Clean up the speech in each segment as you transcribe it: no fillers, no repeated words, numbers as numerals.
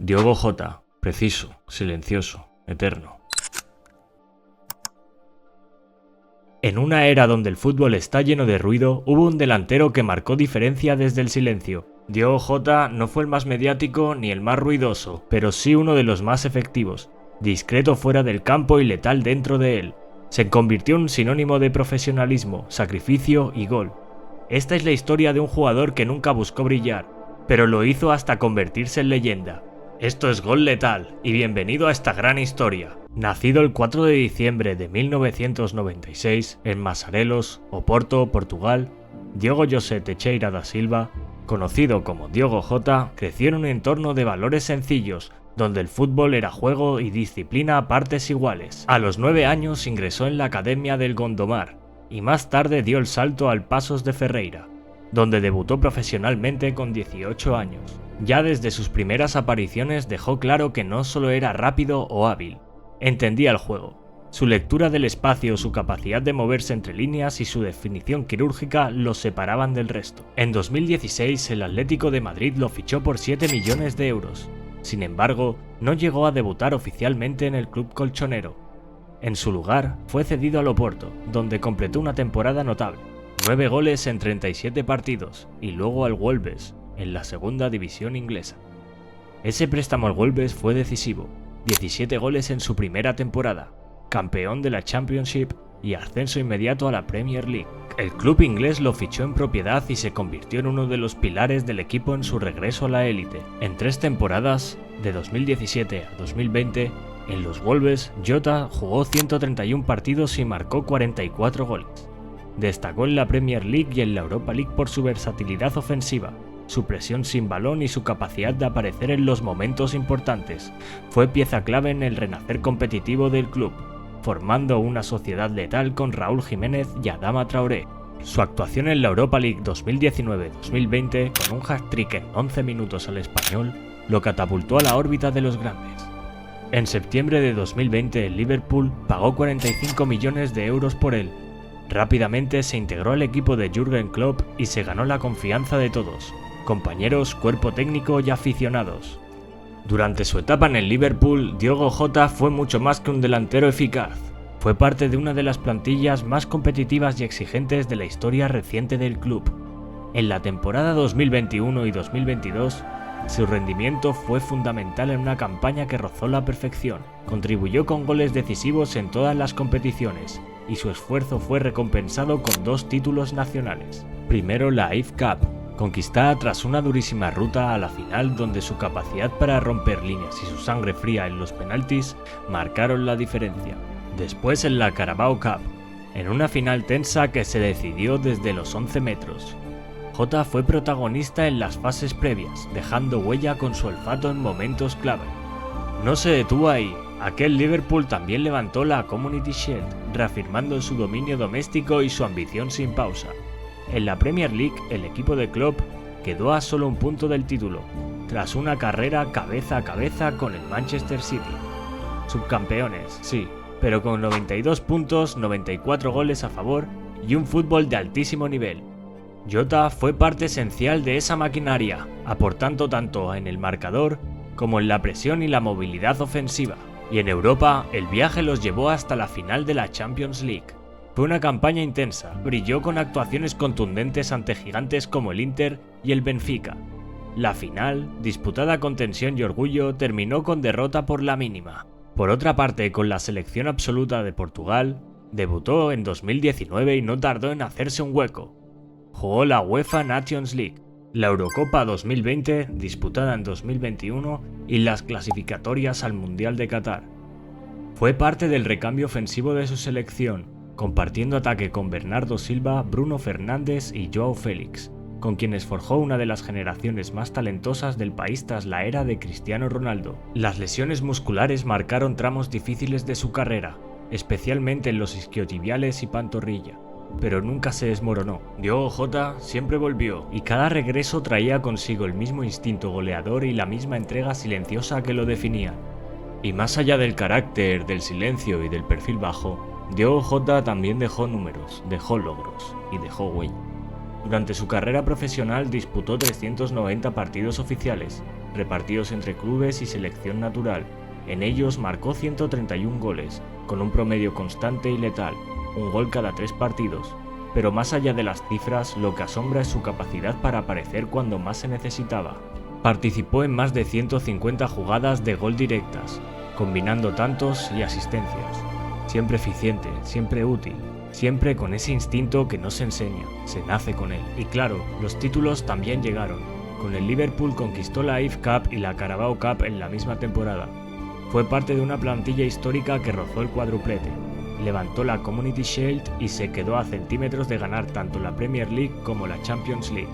Diogo Jota, preciso, silencioso, eterno. En una era donde el fútbol está lleno de ruido, hubo un delantero que marcó diferencia desde el silencio. Diogo Jota no fue el más mediático ni el más ruidoso, pero sí uno de los más efectivos, discreto fuera del campo y letal dentro de él. Se convirtió en un sinónimo de profesionalismo, sacrificio y gol. Esta es la historia de un jugador que nunca buscó brillar, pero lo hizo hasta convertirse en leyenda. Esto es Gol Letal, y bienvenido a esta gran historia. Nacido el 4 de diciembre de 1996 en Masarelos, Oporto, Portugal, Diogo José Teixeira da Silva, conocido como Diogo Jota, creció en un entorno de valores sencillos, donde el fútbol era juego y disciplina a partes iguales. A los 9 años ingresó en la Academia del Gondomar, y más tarde dio el salto al Paços de Ferreira, donde debutó profesionalmente con 18 años. Ya desde sus primeras apariciones dejó claro que no solo era rápido o hábil, entendía el juego. Su lectura del espacio, su capacidad de moverse entre líneas y su definición quirúrgica los separaban del resto. En 2016 el Atlético de Madrid lo fichó por 7 millones de euros. Sin embargo, no llegó a debutar oficialmente en el club colchonero. En su lugar, fue cedido al Oporto, donde completó una temporada notable. 9 goles en 37 partidos, y luego al Wolves, en la segunda división inglesa. Ese préstamo al Wolves fue decisivo, 17 goles en su primera temporada, campeón de la Championship y ascenso inmediato a la Premier League. El club inglés lo fichó en propiedad y se convirtió en uno de los pilares del equipo en su regreso a la élite. En 3 temporadas, de 2017 a 2020, en los Wolves, Jota jugó 131 partidos y marcó 44 goles. Destacó en la Premier League y en la Europa League por su versatilidad ofensiva, su presión sin balón y su capacidad de aparecer en los momentos importantes. Fue pieza clave en el renacer competitivo del club, formando una sociedad letal con Raúl Jiménez y Adama Traoré. Su actuación en la Europa League 2019-2020, con un hat-trick en 11 minutos al Español, lo catapultó a la órbita de los grandes. En septiembre de 2020 el Liverpool pagó 45 millones de euros por él. Rápidamente se integró al equipo de Jürgen Klopp y se ganó la confianza de todos, compañeros, cuerpo técnico y aficionados. Durante su etapa en el Liverpool, Diogo Jota fue mucho más que un delantero eficaz. Fue parte de una de las plantillas más competitivas y exigentes de la historia reciente del club. En la temporada 2021 y 2022, su rendimiento fue fundamental en una campaña que rozó la perfección. Contribuyó con goles decisivos en todas las competiciones, y su esfuerzo fue recompensado con 2 títulos nacionales. Primero la IF Cup, conquistada tras una durísima ruta a la final donde su capacidad para romper líneas y su sangre fría en los penaltis marcaron la diferencia. Después en la Carabao Cup, en una final tensa que se decidió desde los 11 metros. Jota fue protagonista en las fases previas, dejando huella con su olfato en momentos clave. No se detuvo ahí. Aquel Liverpool también levantó la Community Shield, reafirmando su dominio doméstico y su ambición sin pausa. En la Premier League, el equipo de Klopp quedó a solo un punto del título, tras una carrera cabeza a cabeza con el Manchester City. Subcampeones, sí, pero con 92 puntos, 94 goles a favor y un fútbol de altísimo nivel. Jota fue parte esencial de esa maquinaria, aportando tanto en el marcador como en la presión y la movilidad ofensiva. Y en Europa, el viaje los llevó hasta la final de la Champions League. Fue una campaña intensa, brilló con actuaciones contundentes ante gigantes como el Inter y el Benfica. La final, disputada con tensión y orgullo, terminó con derrota por la mínima. Por otra parte, con la selección absoluta de Portugal, debutó en 2019 y no tardó en hacerse un hueco. Jugó la UEFA Nations League, la Eurocopa 2020, disputada en 2021, y las clasificatorias al Mundial de Qatar. Fue parte del recambio ofensivo de su selección, compartiendo ataque con Bernardo Silva, Bruno Fernández y Joao Félix, con quienes forjó una de las generaciones más talentosas del país tras la era de Cristiano Ronaldo. Las lesiones musculares marcaron tramos difíciles de su carrera, especialmente en los isquiotibiales y pantorrilla, pero nunca se desmoronó. Diogo Jota siempre volvió, y cada regreso traía consigo el mismo instinto goleador y la misma entrega silenciosa que lo definía. Y más allá del carácter, del silencio y del perfil bajo, Diogo Jota también dejó números, dejó logros y dejó huella. Durante su carrera profesional disputó 390 partidos oficiales, repartidos entre clubes y selección natural. En ellos marcó 131 goles, con un promedio constante y letal, un gol cada 3 partidos. Pero más allá de las cifras, lo que asombra es su capacidad para aparecer cuando más se necesitaba. Participó en más de 150 jugadas de gol directas, combinando tantos y asistencias. Siempre eficiente, siempre útil, siempre con ese instinto que no se enseña, se nace con él. Y claro, los títulos también llegaron. Con el Liverpool conquistó la IF Cup y la Carabao Cup en la misma temporada. Fue parte de una plantilla histórica que rozó el cuádruplete. Levantó la Community Shield y se quedó a centímetros de ganar tanto la Premier League como la Champions League.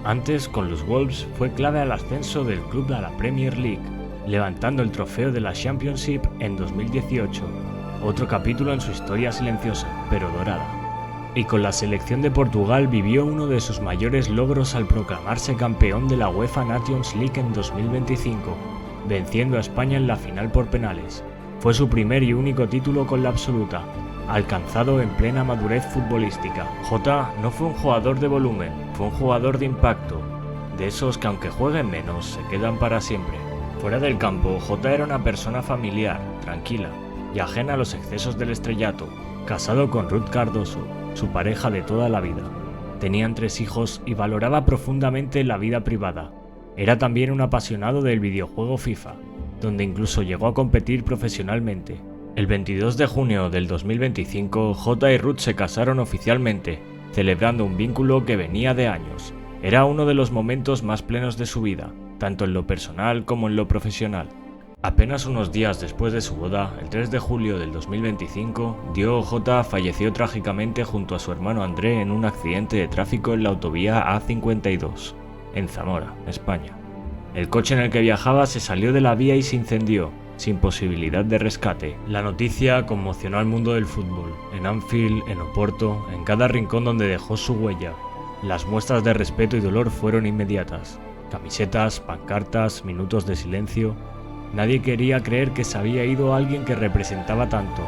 Antes, con los Wolves, fue clave al ascenso del club a la Premier League, levantando el trofeo de la Championship en 2018. Otro capítulo en su historia silenciosa, pero dorada. Y con la selección de Portugal vivió uno de sus mayores logros al proclamarse campeón de la UEFA Nations League en 2025, venciendo a España en la final por penales. Fue su primer y único título con la absoluta, alcanzado en plena madurez futbolística. Jota no fue un jugador de volumen, fue un jugador de impacto, de esos que aunque jueguen menos, se quedan para siempre. Fuera del campo, Jota era una persona familiar, tranquila y ajena a los excesos del estrellato, casado con Ruth Cardoso, su pareja de toda la vida. Tenían 3 hijos y valoraba profundamente la vida privada. Era también un apasionado del videojuego FIFA, donde incluso llegó a competir profesionalmente. El 22 de junio del 2025, Jota y Ruth se casaron oficialmente, celebrando un vínculo que venía de años. Era uno de los momentos más plenos de su vida, tanto en lo personal como en lo profesional. Apenas unos días después de su boda, el 3 de julio del 2025, Diogo Jota falleció trágicamente junto a su hermano André en un accidente de tráfico en la autovía A52, en Zamora, España. El coche en el que viajaba se salió de la vía y se incendió, sin posibilidad de rescate. La noticia conmocionó al mundo del fútbol, en Anfield, en Oporto, en cada rincón donde dejó su huella. Las muestras de respeto y dolor fueron inmediatas. Camisetas, pancartas, minutos de silencio. Nadie quería creer que se había ido alguien que representaba tanto.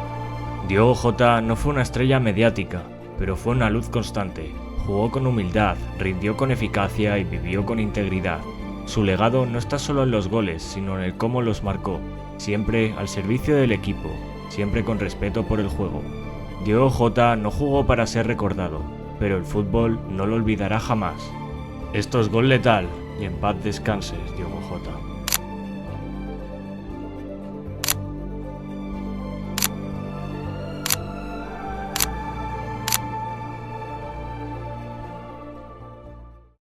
Diogo Jota no fue una estrella mediática, pero fue una luz constante. Jugó con humildad, rindió con eficacia y vivió con integridad. Su legado no está solo en los goles, sino en el cómo los marcó, siempre al servicio del equipo, siempre con respeto por el juego. Diogo Jota no jugó para ser recordado, pero el fútbol no lo olvidará jamás. Esto es Gol Letal y en paz descanses, Diogo Jota.